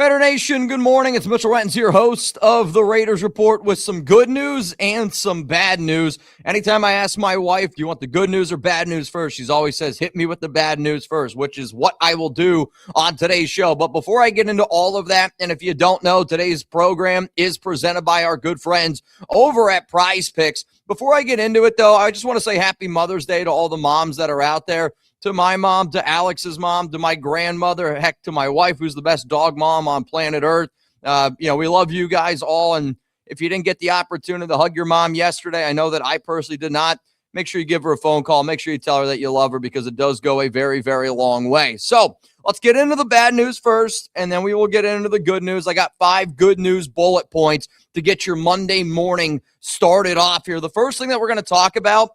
Raider Nation, good morning. It's Mitchell Rettens, your host of the Raiders Report, with some good news and some bad news. Anytime I ask my wife, do you want the good news or bad news first, she always says, hit me with the bad news first, which is what I will do on today's show. But before I get into all of that, and if you don't know, today's program is presented by our good friends over at Prize Picks. Before I get into it, though, I just want to say happy Mother's Day to all the moms that are out there. To my mom, to Alex's mom, to my grandmother, heck, to my wife, who's the best dog mom on planet Earth. We love you guys all. And if you didn't get the opportunity to hug your mom yesterday, I know that I personally did not. Make sure you give her a phone call. Make sure you tell her that you love her, because it does go a very, very long way. So let's get into the bad news first, and then we will get into the good news. I got 5 good news bullet points to get your Monday morning started off here. The first thing that we're going to talk about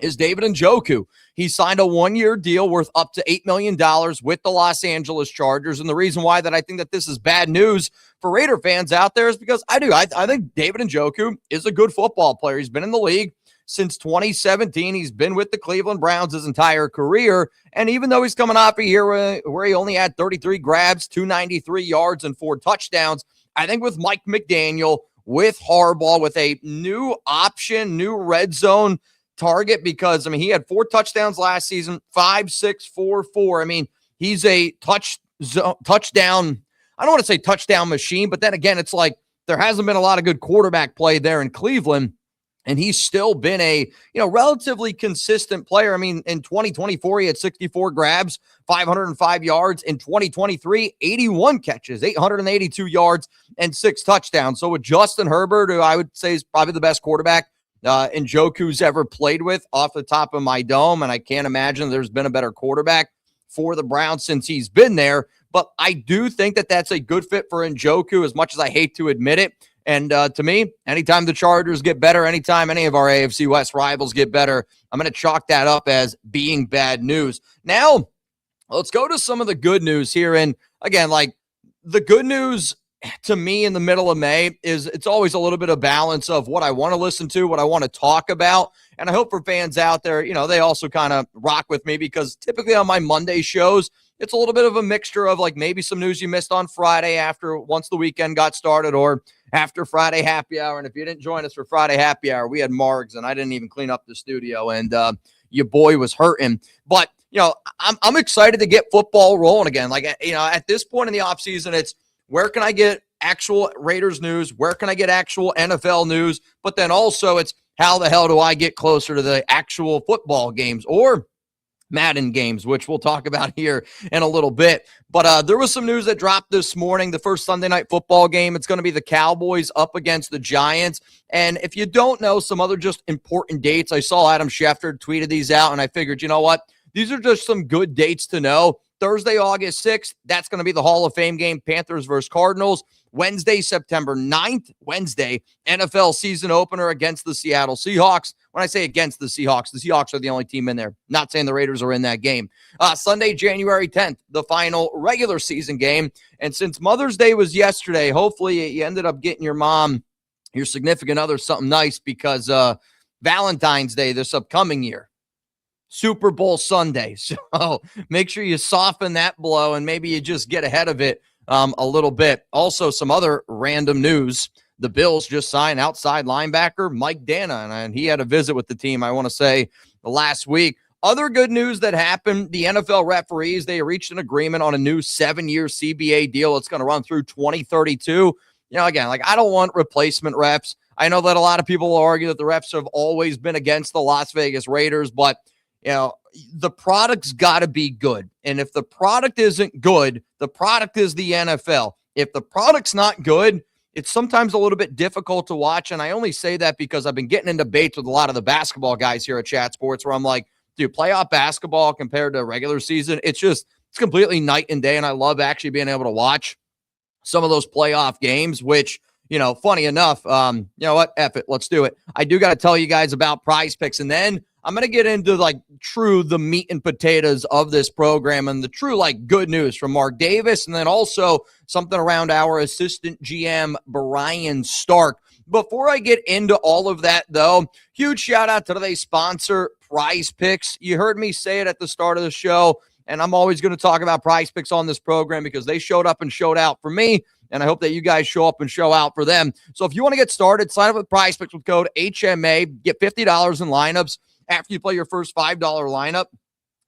is David Njoku. He signed a 1-year deal worth up to $8 million with the Los Angeles Chargers. And the reason why that I think that this is bad news for Raider fans out there is because I think David Njoku is a good football player. He's been in the league since 2017. He's been with the Cleveland Browns his entire career. And even though he's coming off a year where he only had 33 grabs, 293 yards, and 4 touchdowns, I think with Mike McDaniel, with Harbaugh, with a new option, new red zone target, because he had 4 touchdowns last season, 5, 6, 4, 4. He's a touchdown. I don't want to say touchdown machine, but then again, it's like there hasn't been a lot of good quarterback play there in Cleveland, and he's still been a relatively consistent player. In 2024 he had 64 grabs, 505 yards. In 2023, 81 catches, 882 yards, and 6 touchdowns. So with Justin Herbert, who I would say is probably the best quarterback Njoku's ever played with off the top of my dome, and I can't imagine there's been a better quarterback for the Browns since he's been there. But I do think that that's a good fit for Njoku, as much as I hate to admit it. And to me, anytime the Chargers get better, anytime any of our AFC West rivals get better, I'm going to chalk that up as being bad news. Now, let's go to some of the good news here. And again, the good news to me in the middle of May is it's always a little bit of balance of what I want to listen to, what I want to talk about. And I hope for fans out there, they also kind of rock with me, because typically on my Monday shows, it's a little bit of a mixture of maybe some news you missed on Friday once the weekend got started, or after Friday happy hour. And if you didn't join us for Friday happy hour, we had Margs, and I didn't even clean up the studio, and your boy was hurting. But, I'm excited to get football rolling again. At this point in the offseason, it's, where can I get actual Raiders news? Where can I get actual NFL news? But then also it's, how the hell do I get closer to the actual football games or Madden games, which we'll talk about here in a little bit. But there was some news that dropped this morning. The first Sunday night football game, it's going to be the Cowboys up against the Giants. And if you don't know some other just important dates, I saw Adam Schefter tweeted these out, and I figured, you know what? These are just some good dates to know. Thursday, August 6th, that's going to be the Hall of Fame game, Panthers versus Cardinals. Wednesday, September 9th, NFL season opener against the Seattle Seahawks. When I say against the Seahawks are the only team in there. Not saying the Raiders are in that game. Sunday, January 10th, the final regular season game. And since Mother's Day was yesterday, hopefully you ended up getting your mom, your significant other, something nice, because Valentine's Day this upcoming year, Super Bowl Sunday. So make sure you soften that blow, and maybe you just get ahead of it a little bit. Also, some other random news. The Bills just signed outside linebacker Mike Dana, and he had a visit with the team, I want to say, last week. Other good news that happened, the NFL referees, they reached an agreement on a new 7-year CBA deal. It's going to run through 2032. Again, I don't want replacement refs. I know that a lot of people will argue that the refs have always been against the Las Vegas Raiders, but the product's got to be good. And if the product isn't good, the product is the NFL. If the product's not good, it's sometimes a little bit difficult to watch. And I only say that because I've been getting in debates with a lot of the basketball guys here at Chat Sports, where I'm like, dude, playoff basketball compared to regular season, it's completely night and day. And I love actually being able to watch some of those playoff games, which, funny enough, you know what? F it. Let's do it. I do got to tell you guys about Prize Picks. And then I'm going to get into the meat and potatoes of this program and the true good news from Mark Davis, and then also something around our assistant GM, Brian Stark. Before I get into all of that, though, huge shout out to today's sponsor, Prize Picks. You heard me say it at the start of the show. And I'm always going to talk about Prize Picks on this program because they showed up and showed out for me. And I hope that you guys show up and show out for them. So if you want to get started, sign up with Prize Picks with code HMA. Get $50 in lineups after you play your first $5 lineup.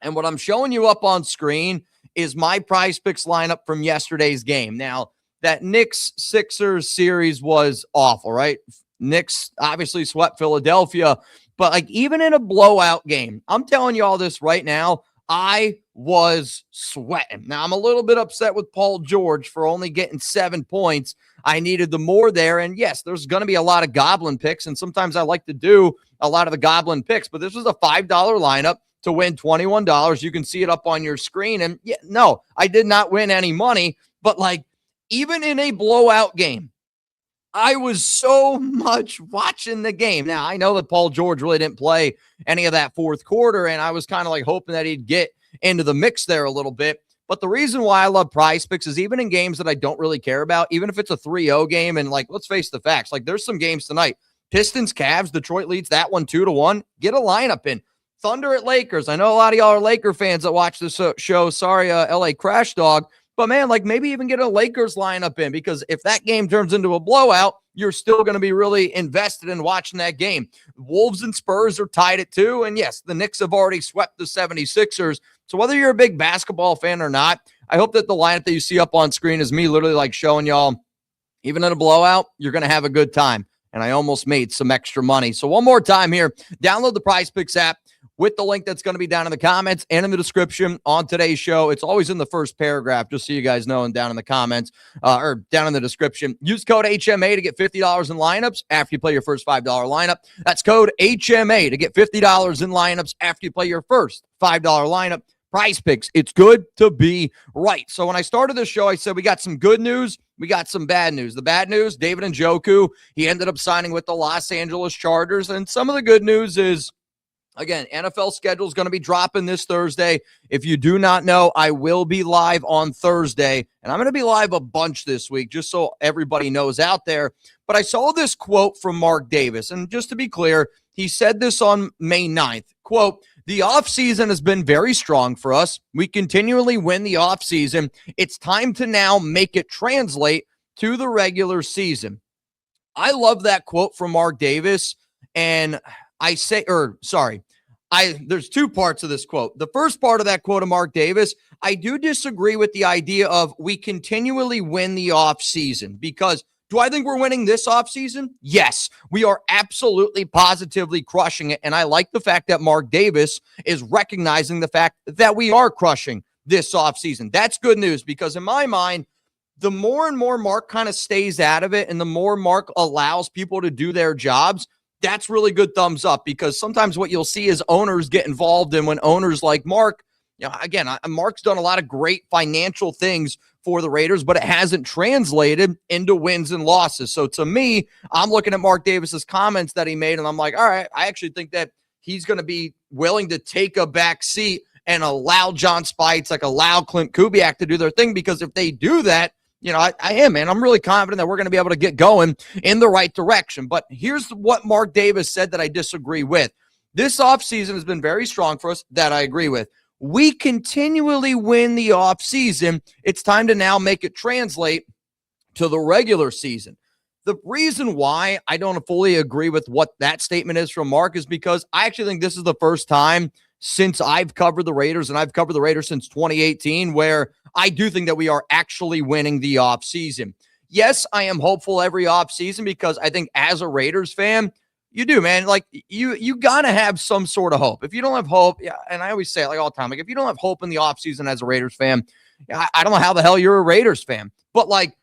And what I'm showing you up on screen is my Prize Picks lineup from yesterday's game. Now, that Knicks-Sixers series was awful, right? Knicks obviously swept Philadelphia. But like even in a blowout game, I'm telling you all this right now, I was sweating. Now, I'm a little bit upset with Paul George for only getting 7 points. I needed the more there. And yes, there's going to be a lot of goblin picks. And sometimes I like to do a lot of the goblin picks. But this was a $5 lineup to win $21. You can see it up on your screen. And yeah, no, I did not win any money. But like even in a blowout game, I was so much watching the game. Now, I know that Paul George really didn't play any of that fourth quarter, and I was kind of like hoping that he'd get into the mix there a little bit. But the reason why I love Prize Picks is even in games that I don't really care about, even if it's a 3-0 game, and like, let's face the facts, like there's some games tonight. Pistons, Cavs, Detroit leads that one 2-1. Get a lineup in. Thunder at Lakers. I know a lot of y'all are Laker fans that watch this show. Sorry, LA Crash Dog. But, man, like maybe even get a Lakers lineup in because if that game turns into a blowout, you're still going to be really invested in watching that game. Wolves and Spurs are tied at 2. And, yes, the Knicks have already swept the 76ers. So whether you're a big basketball fan or not, I hope that the lineup that you see up on screen is me literally like showing y'all, even in a blowout, you're going to have a good time. And I almost made some extra money. So one more time here, download the Prize Picks app with the link that's going to be down in the comments and in the description on today's show. It's always in the first paragraph, just so you guys know, and down in the comments or down in the description. Use code HMA to get $50 in lineups after you play your first $5 lineup. That's code HMA to get $50 in lineups after you play your first $5 lineup. Prize Picks, it's good to be right. So when I started this show, I said we got some good news. We got some bad news. The bad news, David Njoku, he ended up signing with the Los Angeles Chargers. And some of the good news is, again, NFL schedule is going to be dropping this Thursday. If you do not know, I will be live on Thursday, and I'm going to be live a bunch this week, just so everybody knows out there. But I saw this quote from Mark Davis, and just to be clear, he said this on May 9th, quote, "The offseason has been very strong for us. We continually win the offseason. It's time to now make it translate to the regular season." I love that quote from Mark Davis, and there's two parts of this quote. The first part of that quote of Mark Davis, I do disagree with the idea of we continually win the offseason because do I think we're winning this offseason? Yes, we are absolutely positively crushing it. And I like the fact that Mark Davis is recognizing the fact that we are crushing this offseason. That's good news because in my mind, the more and more Mark kind of stays out of it and the more Mark allows people to do their jobs, that's really good thumbs up because sometimes what you'll see is owners get involved in when owners like Mark, again, Mark's done a lot of great financial things for the Raiders, but it hasn't translated into wins and losses. So to me, I'm looking at Mark Davis's comments that he made, and I'm like, all right, I actually think that he's going to be willing to take a back seat and allow John Spites, like allow Clint Kubiak to do their thing, because if they do that, I am, man. I'm really confident that we're going to be able to get going in the right direction. But here's what Mark Davis said that I disagree with. This offseason has been very strong for us, that I agree with. We continually win the offseason. It's time to now make it translate to the regular season. The reason why I don't fully agree with what that statement is from Mark is because I actually think this is the first time since I've covered the Raiders, and I've covered the Raiders since 2018, where I do think that we are actually winning the offseason. Yes, I am hopeful every offseason because I think as a Raiders fan, you do, man. Like you got to have some sort of hope. If you don't have hope, and I always say it like all the time, like if you don't have hope in the offseason as a Raiders fan, I don't know how the hell you're a Raiders fan. But like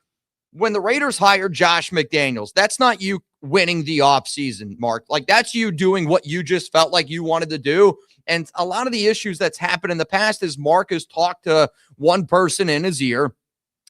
when the Raiders hired Josh McDaniels, that's not you winning the offseason, Mark. Like that's you doing what you just felt like you wanted to do. And a lot of the issues that's happened in the past is Mark has talked to one person in his ear,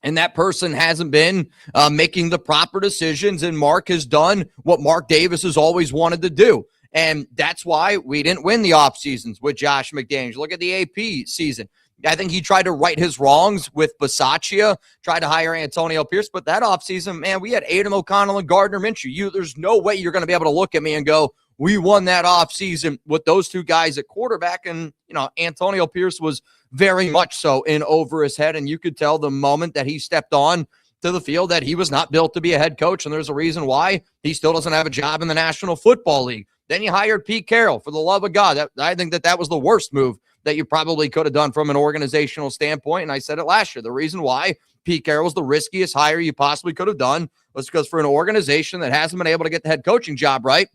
and that person hasn't been making the proper decisions, and Mark has done what Mark Davis has always wanted to do. And that's why we didn't win the offseasons with Josh McDaniels. Look at the AP season. I think he tried to right his wrongs with Bisaccia, tried to hire Antonio Pierce, but that offseason, man, we had Aiden O'Connell and Gardner Minshew. There's no way you're going to be able to look at me and go, we won that offseason with those two guys at quarterback. And, Antonio Pierce was very much so in over his head. And you could tell the moment that he stepped on to the field that he was not built to be a head coach. And there's a reason why he still doesn't have a job in the National Football League. Then you hired Pete Carroll. For the love of God, I think that was the worst move that you probably could have done from an organizational standpoint. And I said it last year. The reason why Pete Carroll was the riskiest hire you possibly could have done was because for an organization that hasn't been able to get the head coaching job right,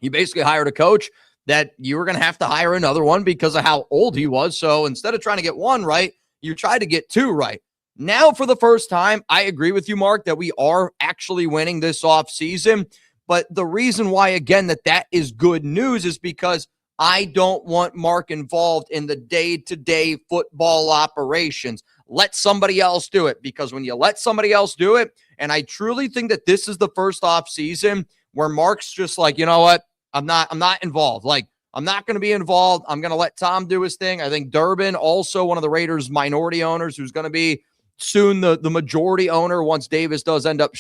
you basically hired a coach that you were going to have to hire another one because of how old he was. So instead of trying to get one right, you tried to get two right. Now, for the first time, I agree with you, Mark, that we are actually winning this offseason. But the reason why, again, that is good news is because I don't want Mark involved in the day-to-day football operations. Let somebody else do it, because when you let somebody else do it, and I truly think that this is the first offseason where Mark's just like, you know what, I'm not involved. Like, I'm not going to be involved. I'm going to let Tom do his thing. I think Durbin, also one of the Raiders' minority owners, who's going to be soon the majority owner once Davis does end up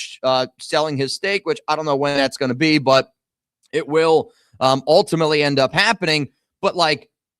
selling his stake, which I don't know when that's going to be, but it will ultimately end up happening. But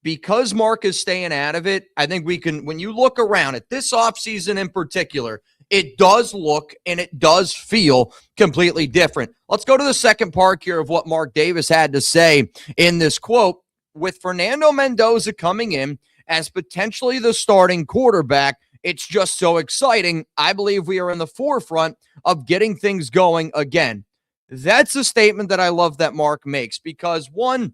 because Mark is staying out of it, I think we can, when you look around at this offseason in particular, it does look and it does feel completely different. Let's go to the second part here of what Mark Davis had to say in this quote. With Fernando Mendoza coming in as potentially the starting quarterback, it's just so exciting. I believe we are in the forefront of getting things going again. That's a statement that I love that Mark makes because, one,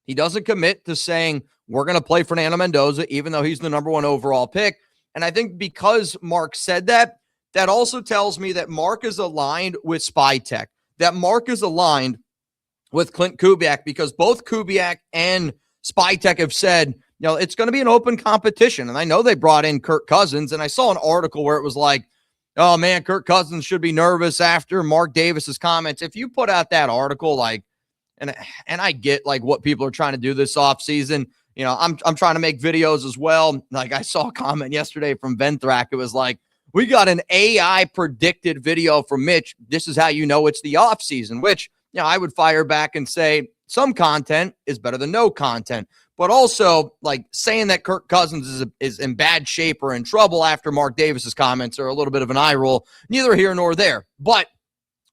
he doesn't commit to saying we're going to play Fernando Mendoza, even though he's the number one overall pick. And I think because Mark said that, that also tells me that Mark is aligned with Spy Tech, that Mark is aligned with Clint Kubiak, because both Kubiak and Spy Tech have said, it's going to be an open competition. And I know they brought in Kirk Cousins, and I saw an article where it was like, oh man, Kirk Cousins should be nervous after Mark Davis's comments. If you put out that article, and I get what people are trying to do this offseason. I'm trying to make videos as well. I saw a comment yesterday from Venthrak. It was like, we got an AI predicted video from Mitch. This is how you know it's the offseason, which, I would fire back and say some content is better than no content. But also, saying that Kirk Cousins is in bad shape or in trouble after Mark Davis's comments are a little bit of an eye roll, neither here nor there. But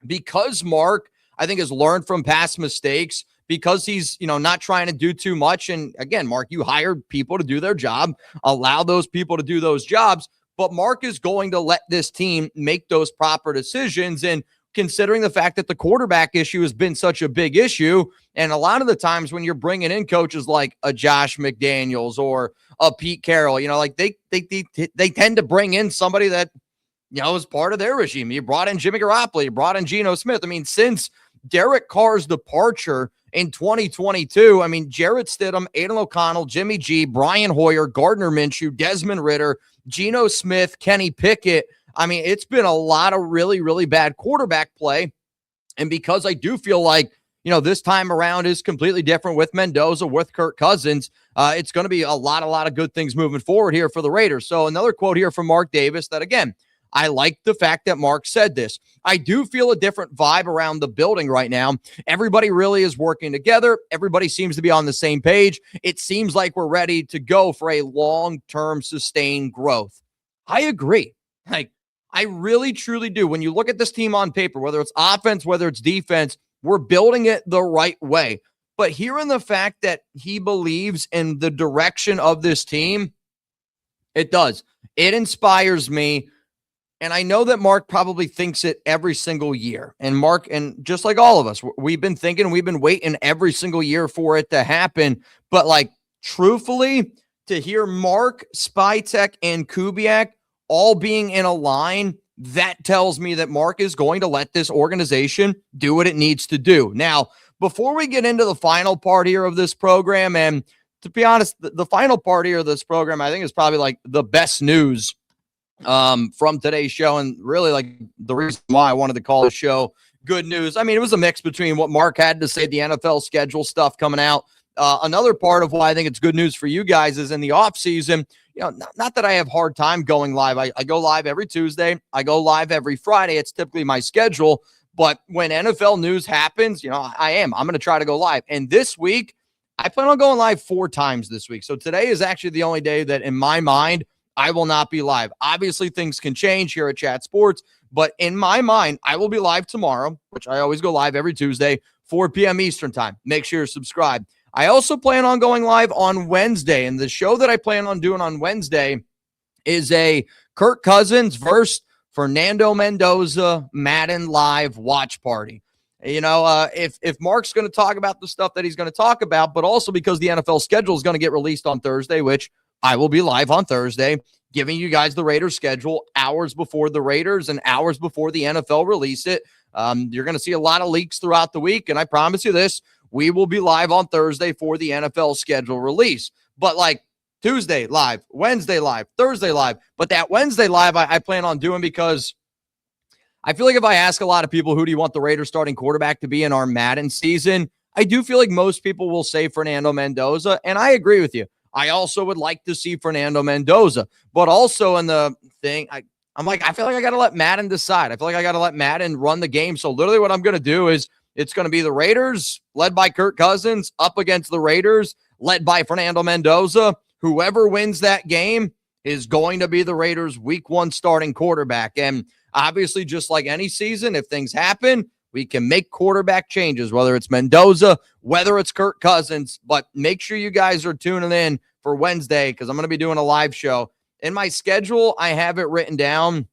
because Mark, I think, has learned from past mistakes, because he's, not trying to do too much. And again, Mark, you hired people to do their job, allow those people to do those jobs. But Mark is going to let this team make those proper decisions. And considering the fact that the quarterback issue has been such a big issue, and a lot of the times when you're bringing in coaches like a Josh McDaniels or a Pete Carroll, they tend to bring in somebody that, is part of their regime. You brought in Jimmy Garoppolo, you brought in Geno Smith. I mean, since Derek Carr's departure in 2022, Jarrett Stidham, Aiden O'Connell, Jimmy G, Brian Hoyer, Gardner Minshew, Desmond Ridder, Geno Smith, Kenny Pickett. It's been a lot of really, really bad quarterback play. And because I do feel like, this time around is completely different with Mendoza, with Kirk Cousins, it's going to be a lot of good things moving forward here for the Raiders. So another quote here from Mark Davis that, again, I like the fact that Mark said this. I do feel a different vibe around the building right now. Everybody really is working together. Everybody seems to be on the same page. It seems like we're ready to go for a long-term sustained growth. I agree. I really, truly do. When you look at this team on paper, whether it's offense, whether it's defense, we're building it the right way. But hearing the fact that he believes in the direction of this team, it does. It inspires me. And I know that Mark probably thinks it every single year. And Mark, and just like all of us, we've been thinking, we've been waiting every single year for it to happen. But truthfully, to hear Mark, Spy Tech, and Kubiak all being in a line, that tells me that Mark is going to let this organization do what it needs to do. Now, before we get into the final part here of this program, and to be honest, the final part here of this program, I think is probably the best news from today's show, and really the reason why I wanted to call the show good news. It was a mix between what Mark had to say, the NFL schedule stuff coming out. Another part of why I think it's good news for you guys is in the offseason, not that I have hard time going live. I go live every Tuesday. I go live every Friday. It's typically my schedule. But when NFL news happens, I'm going to try to go live. And this week, I plan on going live 4 times this week. So today is actually the only day that in my mind, I will not be live. Obviously, things can change here at Chat Sports, but in my mind, I will be live tomorrow, which I always go live every Tuesday, 4 p.m. Eastern time. Make sure you're subscribed. I also plan on going live on Wednesday, and the show that I plan on doing on Wednesday is a Kirk Cousins versus Fernando Mendoza Madden live watch party. If Mark's going to talk about the stuff that he's going to talk about, but also because the NFL schedule is going to get released on Thursday, which I will be live on Thursday, giving you guys the Raiders schedule hours before the Raiders and hours before the NFL release it. You're going to see a lot of leaks throughout the week, and I promise you this, we will be live on Thursday for the NFL schedule release. But like Tuesday live, Wednesday live, Thursday live. But that Wednesday live I plan on doing because I feel like if I ask a lot of people, who do you want the Raiders starting quarterback to be in our Madden season, I do feel like most people will say Fernando Mendoza, and I agree with you. I also would like to see Fernando Mendoza, but also in the thing, I'm like, I feel like I got to let Madden decide. I feel like I got to let Madden run the game. So literally what I'm going to do is it's going to be the Raiders led by Kirk Cousins up against the Raiders led by Fernando Mendoza. Whoever wins that game is going to be the Raiders' week 1 starting quarterback. And obviously, just like any season, if things happen, we can make quarterback changes, whether it's Mendoza, whether it's Kirk Cousins. But make sure you guys are tuning in for Wednesday because I'm going to be doing a live show. In my schedule, I have it written down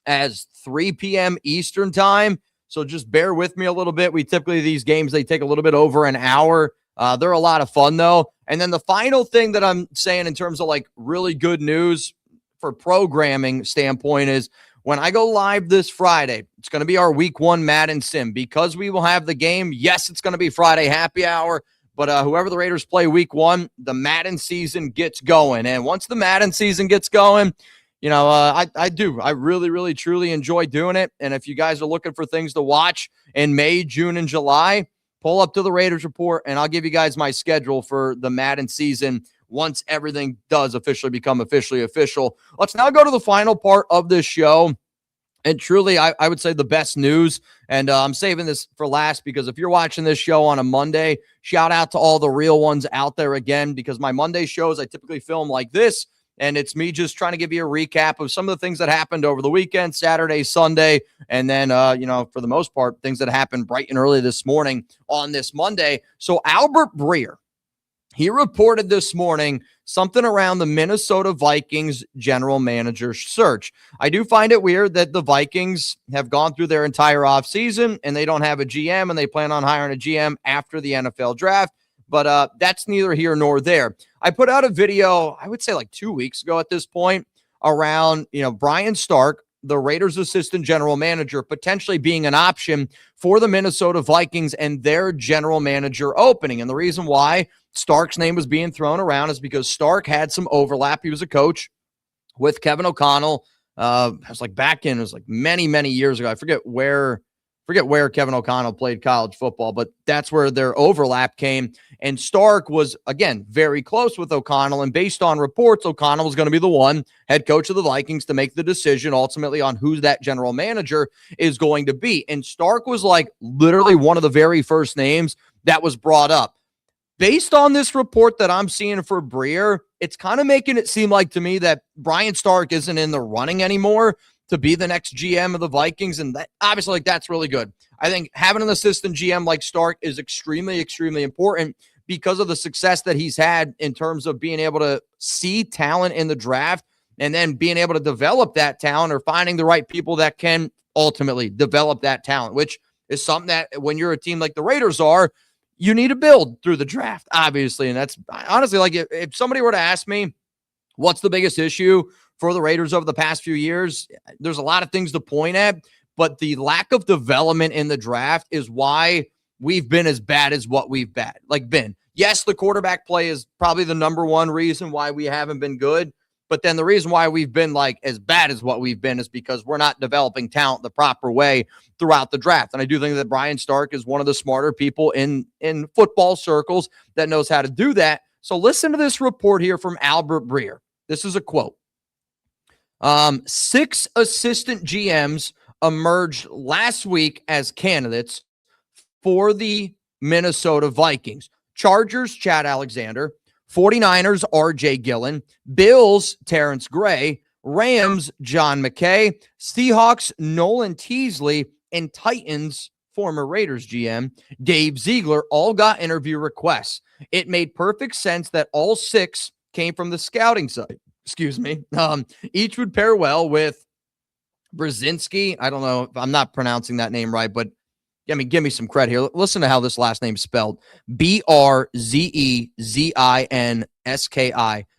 as 3 p.m. Eastern time. So just bear with me a little bit. These games, they take a little bit over an hour. They're a lot of fun, though. And then the final thing that I'm saying in terms of like really good news for programming standpoint is when I go live this Friday, it's going to be our week 1 Madden Sim. Because we will have the game, yes, it's going to be Friday happy hour, but whoever the Raiders play week 1, the Madden season gets going. And once the Madden season gets going, I really, really, truly enjoy doing it. And if you guys are looking for things to watch in May, June, and July, pull up to the Raiders Report, and I'll give you guys my schedule for the Madden season once everything does officially become official. Let's now go to the final part of this show. And truly, I would say the best news, and I'm saving this for last because if you're watching this show on a Monday, shout out to all the real ones out there again, because my Monday shows, I typically film like this, and it's me just trying to give you a recap of some of the things that happened over the weekend, Saturday, Sunday, and then, for the most part, things that happened bright and early this morning on this Monday. So Albert Breer, he reported this morning something around the Minnesota Vikings general manager search. I do find it weird that the Vikings have gone through their entire offseason and they don't have a GM, and they plan on hiring a GM after the NFL draft. But that's neither here nor there. I put out a video, I would say like 2 weeks ago at this point, around, Brian Stark, the Raiders assistant general manager, potentially being an option for the Minnesota Vikings and their general manager opening. And the reason why Stark's name was being thrown around is because Stark had some overlap. He was a coach with Kevin O'Connell. It was like many, many years ago. I forget where Kevin O'Connell played college football, but that's where their overlap came. And Stark was, again, very close with O'Connell. And based on reports, O'Connell was going to be the one head coach of the Vikings to make the decision ultimately on who that general manager is going to be. And Stark was like literally one of the very first names that was brought up. Based on this report that I'm seeing for Breer, it's kind of making it seem like to me that Brian Stark isn't in the running anymore to be the next GM of the Vikings. And that obviously, that's really good. I think having an assistant GM like Stark is extremely, extremely important because of the success that he's had in terms of being able to see talent in the draft and then being able to develop that talent or finding the right people that can ultimately develop that talent, which is something that when you're a team like the Raiders are, you need to build through the draft, obviously. And that's honestly, like if somebody were to ask me, what's the biggest issue for the Raiders over the past few years? There's a lot of things to point at, but the lack of development in the draft is why we've been as bad as what we've been. Yes, the quarterback play is probably the number one reason why we haven't been good. But then the reason why we've been like as bad as what we've been is because we're not developing talent the proper way throughout the draft. And I do think that Brian Stark is one of the smarter people in football circles that knows how to do that. So listen to this report here from Albert Breer. This is a quote. 6 assistant GMs emerged last week as candidates for the Minnesota Vikings. Chargers, Chad Alexander. 49ers, R.J. Gillen. Bills, Terrence Gray. Rams, John McKay. Seahawks, Nolan Teasley. And Titans, former Raiders GM, Dave Ziegler, all got interview requests. It made perfect sense that all 6 came from the scouting side. Excuse me. Each would pair well with Brzezinski. I don't know if I'm not pronouncing that name right, but give me some credit here. Listen to how this last name's spelled. Brzezinski.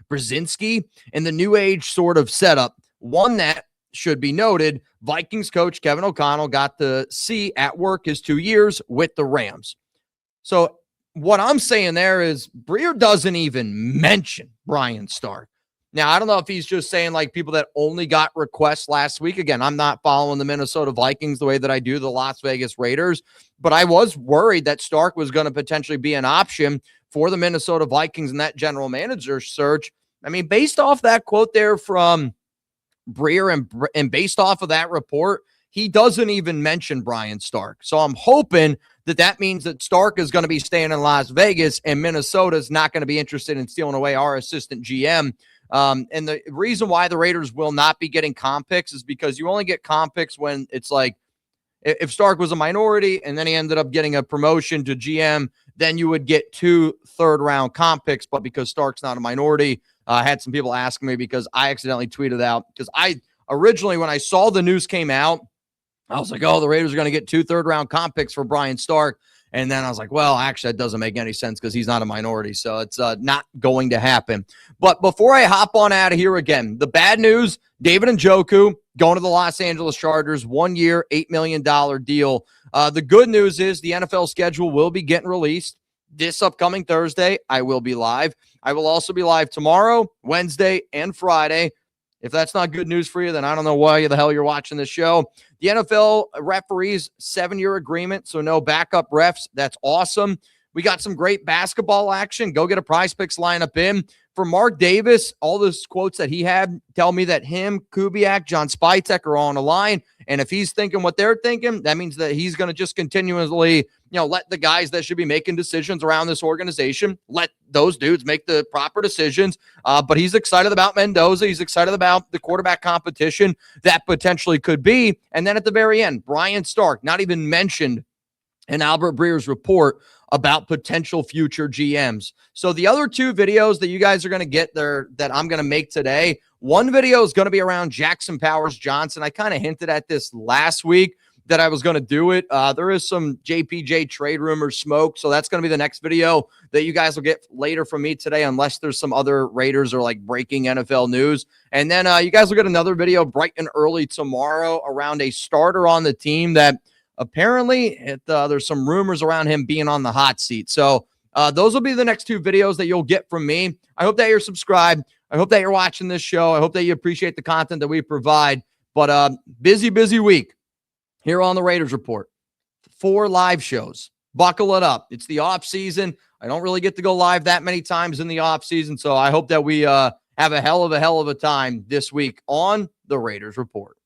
Brzezinski. In the new age sort of setup, one that should be noted, Vikings coach Kevin O'Connell got to see at work his 2 years with the Rams. So what I'm saying there is Breer doesn't even mention Brian Stark. Now, I don't know if he's just saying like people that only got requests last week. Again, I'm not following the Minnesota Vikings the way that I do the Las Vegas Raiders, but I was worried that Stark was going to potentially be an option for the Minnesota Vikings in that general manager search. I mean, based off that quote there from Breer and based off of that report, he doesn't even mention Brian Stark. So I'm hoping that means that Stark is going to be staying in Las Vegas and Minnesota is not going to be interested in stealing away our assistant GM. And the reason why the Raiders will not be getting comp picks is because you only get comp picks when it's like, if Stark was a minority and then he ended up getting a promotion to GM, then you would get 2 third-round comp picks. But because Stark's not a minority, I had some people asking me because I accidentally tweeted out. Because I originally, when I saw the news came out, I was like, oh, the Raiders are going to get 2 third-round comp picks for Brian Stark. And then I was like, well, actually, that doesn't make any sense because he's not a minority. So it's not going to happen. But before I hop on out of here again, the bad news, David Njoku going to the Los Angeles Chargers, 1 year, $8 million deal. The good news is the NFL schedule will be getting released this upcoming Thursday. I will be live. I will also be live tomorrow, Wednesday, and Friday. If that's not good news for you, then I don't know why the hell you're watching this show. The NFL referees, 7-year agreement, so no backup refs. That's awesome. We got some great basketball action. Go get a Prize Picks lineup in. For Mark Davis, all those quotes that he had tell me that him, Kubiak, John Spytek are all on the line. And if he's thinking what they're thinking, that means that he's going to just continuously, let the guys that should be making decisions around this organization, let those dudes make the proper decisions. But he's excited about Mendoza. He's excited about the quarterback competition that potentially could be. And then at the very end, Brian Stark, not even mentioned in Albert Breer's report about potential future GMs. So the other 2 videos that you guys are going to get there that I'm going to make today, one video is going to be around Jackson Powers Johnson. I kind of hinted at this last week that I was going to do it. There is some JPJ trade rumors smoke. So that's going to be the next video that you guys will get later from me today, unless there's some other Raiders or like breaking NFL news. And then you guys will get another video bright and early tomorrow around a starter on the team that apparently there's some rumors around him being on the hot seat. So those will be the next 2 videos that you'll get from me. I hope that you're subscribed. I hope that you're watching this show. I hope that you appreciate the content that we provide. But busy week here on the Raiders Report. 4 live shows. Buckle it up. It's the off season. I don't really get to go live that many times in the off season. So I hope that we have a hell of a time this week on the Raiders Report.